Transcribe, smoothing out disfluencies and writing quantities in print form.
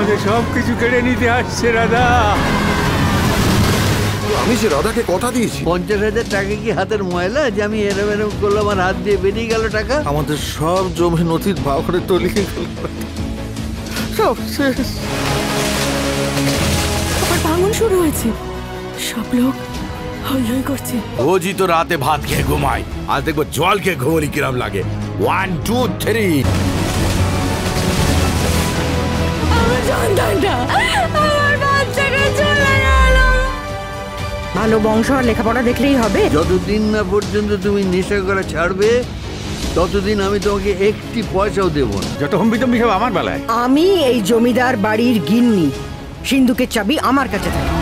আমাদের সবকিছু কেড়ে নিতে আসছে রাধা। আমি যে রাধাকে কথা দিয়েছি। 50,000 টাকা কি হাতের ময়লা যে আমি এরম এরম করলাম আর হাত দিয়ে বেরিয়ে গেল টাকা? আমাদের সব জমি নথির ভাগ করে তলিয়ে গেল, সব শেষ। আবার ভাঙন শুরু হয়েছে, সব লোক হই হই করছে। রোজই তো রাতে ভাত খেয়ে ঘুমাই, আজ দেখবো জল খেয়ে ঘুমলি কিরম লাগে। 1 2 3। আমার সন্তানটা, আমার বাচ্চাটা চলে গেল। ভালো বংশ আর লেখাপড়া দেখলেই হবে? যতদিন না পর্যন্ত তুমি নেশা করা ছাড়বে ততদিন আমি তোমাকে একটি পয়সাও দেব না। যত হম্বিতম্বি সব আমার বেলায়। আমি এই জমিদার বাড়ির গিন্নি, সিন্ধুকের চাবি আমার কাছে থাকে।